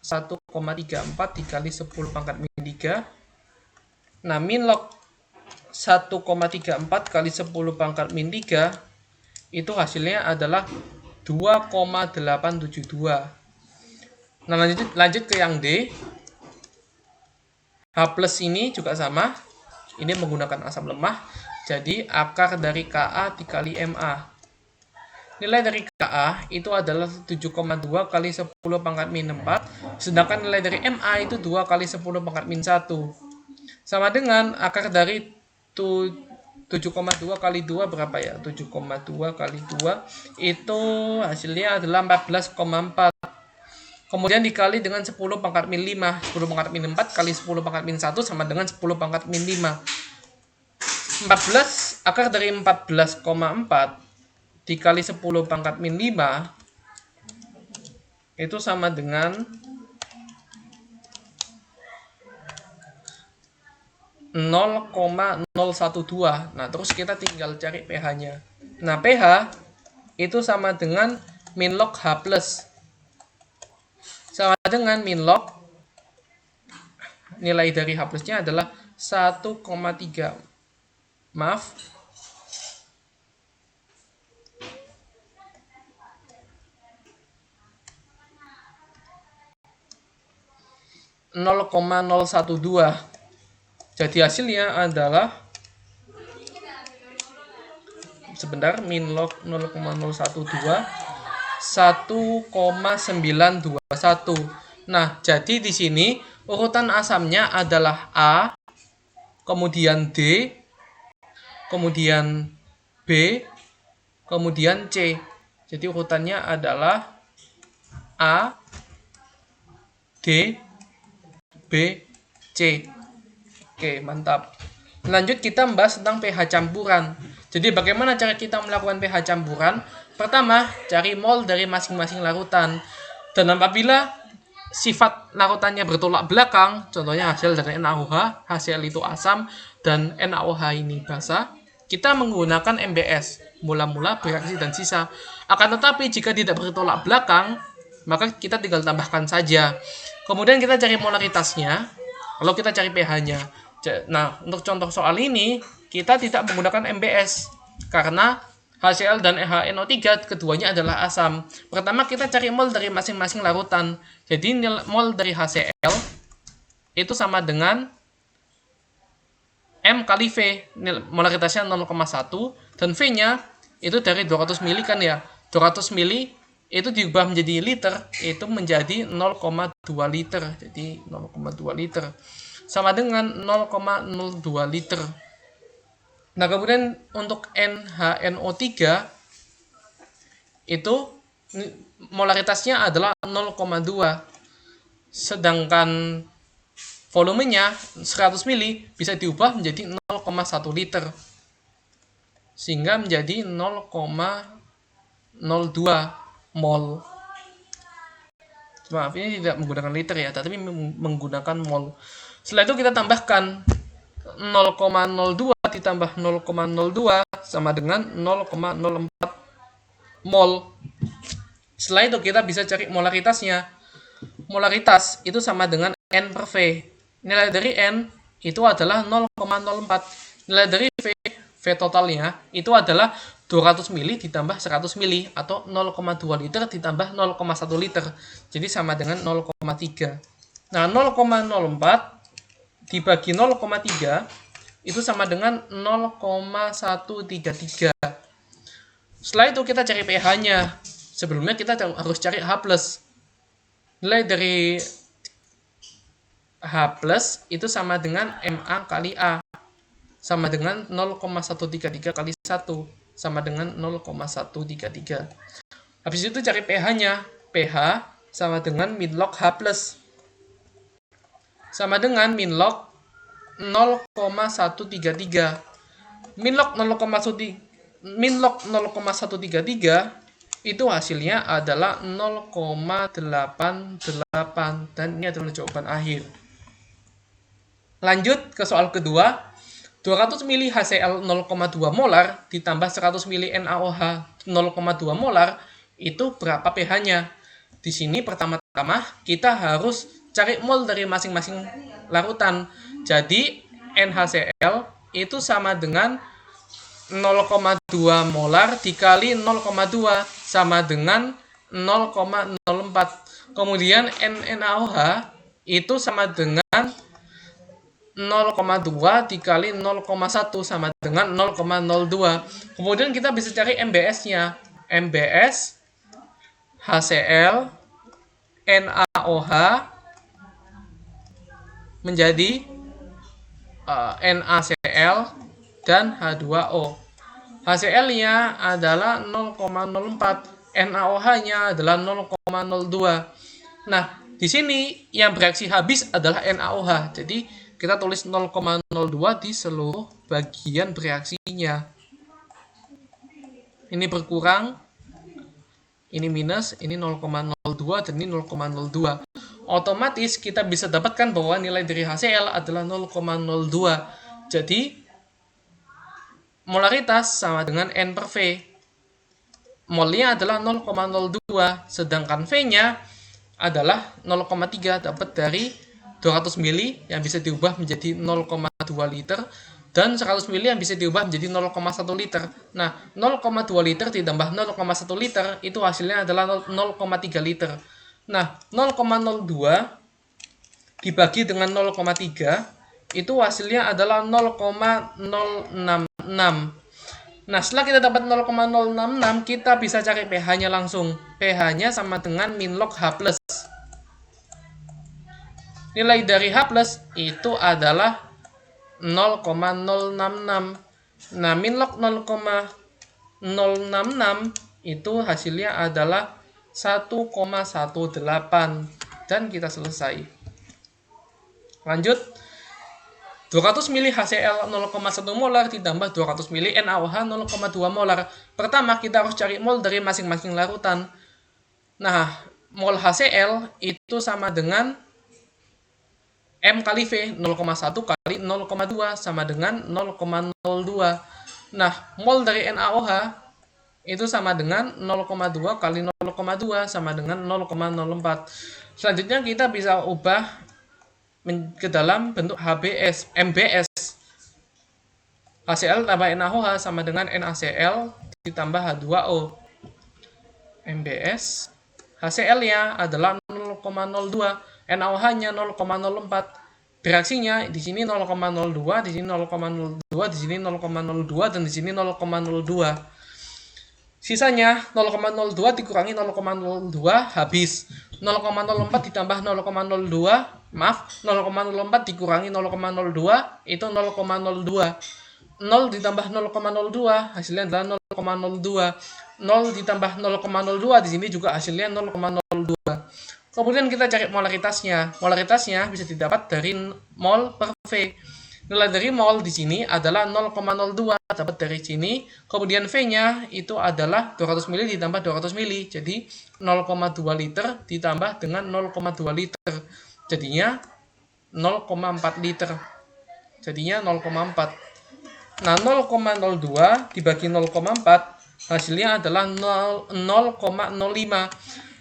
1,34 dikali 10 pangkat min 3. Nah, min log 1,34 kali 10 pangkat min 3 itu hasilnya adalah 2,872. Nah, lanjut ke yang D. H plus ini juga sama. Ini menggunakan asam lemah. Jadi akar dari Ka dikali Ma. Nilai dari Ka itu adalah 7,2 kali 10 pangkat min 4. Sedangkan nilai dari Ma itu 2 kali 10 pangkat min 1. Sama dengan akar dari 7,2 kali 2 berapa ya? 7,2 kali 2 itu hasilnya adalah 14,4. Kemudian dikali dengan 10 pangkat min 5. 10 pangkat min 4 kali 10 pangkat min 1 sama dengan 10 pangkat min 5. 14, akar dari 14,4 dikali 10 pangkat min 5 itu sama dengan 0,012. Nah, terus kita tinggal cari pH-nya. Nah, pH itu sama dengan min log H plus. Sama dengan min log, nilai dari H plusnya adalah 1,3. Maaf. 0,012. Jadi hasilnya adalah, sebentar, min log 0,012 1,921. Nah, jadi di sini urutan asamnya adalah A, kemudian D, kemudian B, kemudian C. Jadi urutannya adalah A, D, B, C. Oke, mantap. Lanjut kita membahas tentang pH campuran. Jadi bagaimana cara kita melakukan pH campuran? Pertama, cari mol dari masing-masing larutan. Dan apabila sifat larutannya bertolak belakang, contohnya hasil dari NaOH, HCl itu asam, dan NaOH ini basa, kita menggunakan MBS, mula-mula, bereaksi, dan sisa. Akan tetapi jika tidak bertolak belakang, maka kita tinggal tambahkan saja. Kemudian kita cari molaritasnya, lalu kita cari pH-nya. Nah, untuk contoh soal ini, kita tidak menggunakan MBS, karena HCl dan HNO3 keduanya adalah asam. Pertama kita cari mol dari masing-masing larutan. Jadi mol dari HCl itu sama dengan M kali V, molaritasnya 0,1, dan V-nya itu dari 200 mili kan ya. 200 mili itu diubah menjadi liter, itu menjadi 0,2 liter. Jadi 0,2 liter sama dengan 0,02 liter. Nah, kemudian untuk NHNO3 itu molaritasnya adalah 0,2. Sedangkan volumenya 100 mili bisa diubah menjadi 0,1 liter. Sehingga menjadi 0,02 mol. Maaf, ini tidak menggunakan liter ya, tapi menggunakan mol. Setelah itu kita tambahkan 0,02 ditambah 0,02 sama dengan 0,04 mol. Setelah itu kita bisa cari molaritasnya. Molaritas itu sama dengan N per V. Nilai dari N itu adalah 0,04. Nilai dari V totalnya itu adalah 200 mili ditambah 100 mili atau 0,2 liter ditambah 0,1 liter. Jadi sama dengan 0,3. Nah, 0,04 dibagi 0,3 itu sama dengan 0,133. Setelah itu kita cari pH-nya. Sebelumnya kita harus cari H+. Nilai dari H+ itu sama dengan Ma kali A. Sama dengan 0,133 kali 1. Sama dengan 0,133. Habis itu cari pH-nya. pH sama dengan min log H+. Sama dengan min log 0,133. Min log 0,133 itu hasilnya adalah 0,88 dan ini adalah jawaban akhir. Lanjut ke soal kedua. 200 mili HCl 0,2 molar ditambah 100 mili NaOH 0,2 molar itu berapa pH-nya? Di sini pertama-tama kita harus cari mol dari masing-masing larutan. Jadi NaCl itu sama dengan 0,2 molar dikali 0,2 sama dengan 0,04. Kemudian NaOH itu sama dengan 0,2 dikali 0,1 sama dengan 0,02. Kemudian kita bisa cari MBS-nya. MBS HCl NaOH menjadi NaCl dan H2O. HCl-nya adalah 0,04, NaOH-nya adalah 0,02. Nah, di sini yang bereaksi habis adalah NaOH. Jadi, kita tulis 0,02 di seluruh bagian bereaksinya. Ini berkurang, ini minus, ini 0,02 dan ini 0,02. Otomatis kita bisa dapatkan bahwa nilai dari HCl adalah 0,02. Jadi, molaritas sama dengan N per V. Molnya adalah 0,02, sedangkan V-nya adalah 0,3 dapat dari 200 mili yang bisa diubah menjadi 0,2 liter dan 100 mili yang bisa diubah menjadi 0,1 liter. Nah, 0,2 liter ditambah 0,1 liter itu hasilnya adalah 0,3 liter. Nah, 0,02 dibagi dengan 0,3 itu hasilnya adalah 0,066. Nah, setelah kita dapat 0,066, kita bisa cari pH-nya langsung. pH-nya sama dengan min log H+. Nilai dari H+ itu adalah 0,066. Nah, min log 0,066 itu hasilnya adalah 1,18 dan kita selesai. Lanjut. 200 mili HCl 0,1 molar ditambah 200 mili NaOH 0,2 molar. Pertama, kita harus cari mol dari masing-masing larutan. Nah, mol HCl itu sama dengan M kali V, 0,1 kali 0,2 sama dengan 0,02. Nah, mol dari NaOH itu sama dengan 0,2 kali 0,2 sama dengan 0,04. Selanjutnya kita bisa ubah ke dalam bentuk HBS, MBS. HCl tambah NaOH sama dengan NaCl ditambah H2O. MBS, HCl-nya adalah 0,02, NaOH-nya 0,04. Bereaksinya di sini 0,02, di sini 0,02, di sini 0,02 dan di sini 0,02. Sisanya 0,02 dikurangi 0,02 habis. 0,04 ditambah 0,02, maaf, 0,04 dikurangi 0,02 itu 0,02. 0 ditambah 0,02 hasilnya adalah 0,02. 0 ditambah 0,02 di sini juga hasilnya 0,02. Kemudian kita cari molaritasnya. Molaritasnya bisa didapat dari mol per V. Nilai dari mol di sini adalah 0,02 dapat dari sini. Kemudian V-nya itu adalah 200 ml ditambah 200 ml. Jadi 0,2 liter ditambah dengan 0,2 liter. Jadinya 0,4 liter. Jadinya 0,4. Nah, 0,02 dibagi 0,4 hasilnya adalah 0,05.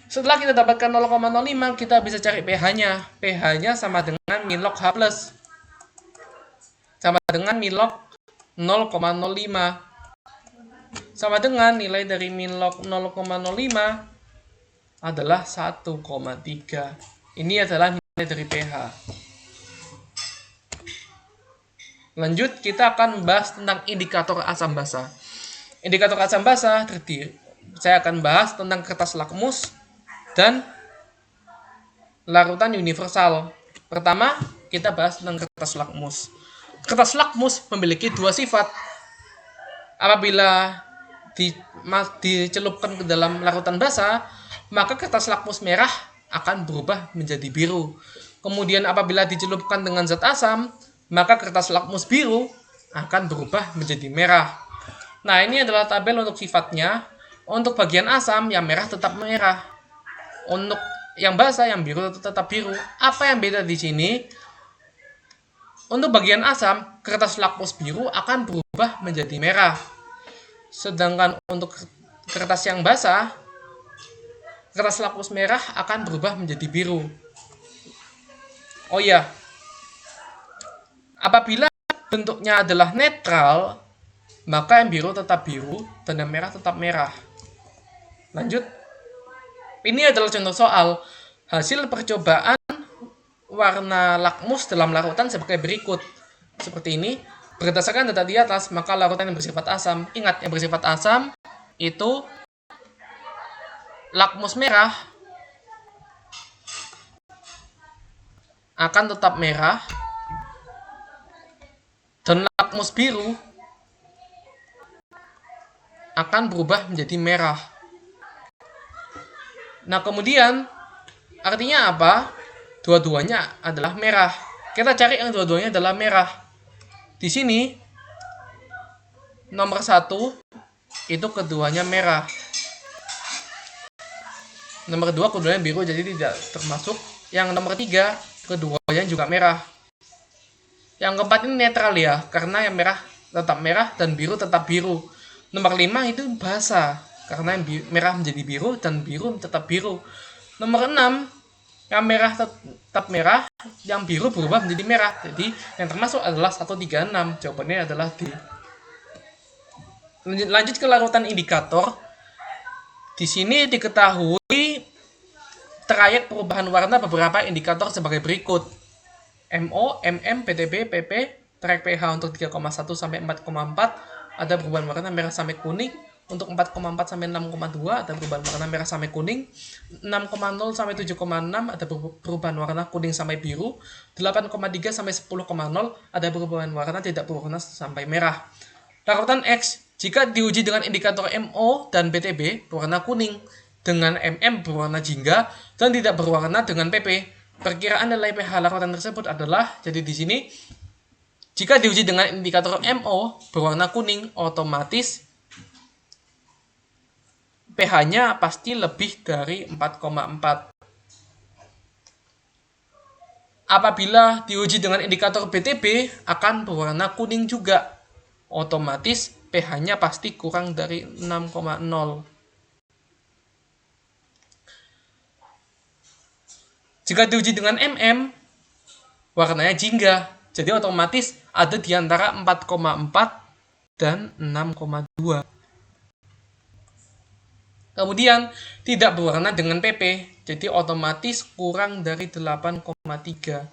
Setelah kita dapatkan 0,05, kita bisa cari pH-nya. pH-nya sama dengan milok H+. Sama dengan milok 0,05. Sama dengan nilai dari milok 0,05 adalah 1,3. Ini adalah nilai dari pH. Lanjut, kita akan membahas tentang indikator asam basa. Indikator asam basa terdiri, saya akan bahas tentang kertas lakmus dan larutan universal. Pertama, kita bahas tentang kertas lakmus. Kertas lakmus memiliki dua sifat. Apabila dicelupkan ke dalam larutan basa, maka kertas lakmus merah akan berubah menjadi biru. Kemudian apabila dicelupkan dengan zat asam, maka kertas lakmus biru akan berubah menjadi merah. Nah, ini adalah tabel untuk sifatnya. Untuk bagian asam, yang merah tetap merah. Untuk yang basa, yang biru tetap biru. Apa yang beda di sini? Untuk bagian asam, kertas lakmus biru akan berubah menjadi merah. Sedangkan untuk kertas yang basah, kertas lakmus merah akan berubah menjadi biru. Oh iya, apabila bentuknya adalah netral, maka yang biru tetap biru dan yang merah tetap merah. Lanjut, ini adalah contoh soal. Hasil percobaan warna lakmus dalam larutan sebagai berikut. Seperti ini. Berdasarkan data di atas, maka larutan yang bersifat asam. Ingat, yang bersifat asam itu lakmus merah akan tetap merah dan lakmus biru akan berubah menjadi merah. Nah, kemudian artinya apa? Dua-duanya adalah merah. Kita cari yang dua-duanya adalah merah. Di sini nomor 1 itu keduanya merah. Nomor 2 keduanya biru, jadi tidak termasuk. Yang nomor 3 keduanya juga merah. Yang keempat ini netral ya, karena yang merah tetap merah dan biru tetap biru. Nomor 5 itu basa, karena yang merah menjadi biru dan biru tetap biru. Nomor 6, yang merah tetap merah, yang biru berubah menjadi merah. Jadi yang termasuk adalah 136. Jawabannya adalah D. Lanjut ke larutan indikator. Di sini diketahui trayek perubahan warna beberapa indikator sebagai berikut. MO, MM, PTB, PP, trayek pH untuk 3,1 sampai 4,4 ada perubahan warna merah sampai kuning. Untuk 4,4 sampai 6,2 ada perubahan warna merah sampai kuning. 6,0 sampai 7,6 ada perubahan warna kuning sampai biru. 8,3 sampai 10,0 ada perubahan warna tidak berwarna sampai merah. Larutan X, jika diuji dengan indikator MO dan PTB berwarna kuning, dengan MM berwarna jingga dan tidak berwarna dengan PP, perkiraan nilai pH larutan tersebut adalah, jadi di sini jika diuji dengan indikator MO berwarna kuning, otomatis pH-nya pasti lebih dari 4,4. Apabila diuji dengan indikator BTB akan berwarna kuning juga, otomatis pH-nya pasti kurang dari 6,0. Jika diuji dengan MM, warnanya jingga, jadi otomatis ada di antara 4,4 dan 6,2. Kemudian tidak berwarna dengan PP, jadi otomatis kurang dari 8,3.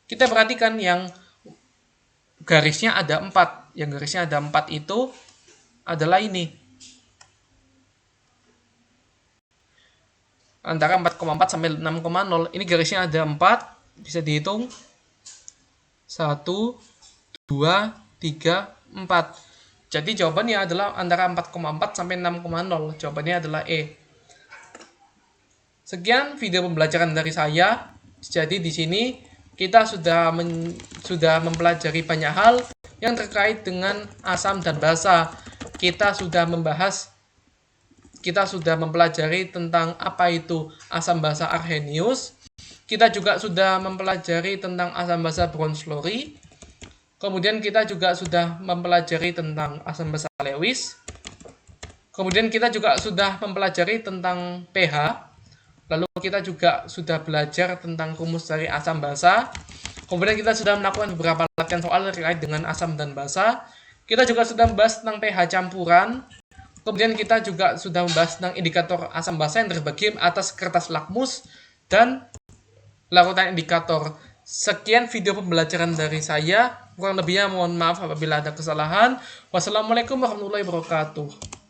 Kita perhatikan yang garisnya ada 4. Yang garisnya ada 4 itu adalah ini. Antara 4,4 sampai 6,0. Ini garisnya ada 4. Bisa dihitung. 1, 2, 3, 4. Jadi jawabannya adalah antara 4,4 sampai 6,0. Jawabannya adalah E. Sekian video pembelajaran dari saya. Jadi di sini kita sudah mempelajari banyak hal yang terkait dengan asam dan basa. Kita sudah mempelajari tentang apa itu asam basa Arrhenius. Kita juga sudah mempelajari tentang asam basa Bronsted-Lowry. Kemudian kita juga sudah mempelajari tentang asam basa Lewis. Kemudian kita juga sudah mempelajari tentang pH. Lalu kita juga sudah belajar tentang rumus dari asam basa. Kemudian kita sudah melakukan beberapa latihan soal terkait dengan asam dan basa. Kita juga sudah membahas tentang pH campuran. Kemudian kita juga sudah membahas tentang indikator asam basa yang terbagi atas kertas lakmus dan larutan indikator. Sekian video pembelajaran dari saya. Kurang lebihnya mohon maaf apabila ada kesalahan. Wassalamualaikum warahmatullahi wabarakatuh.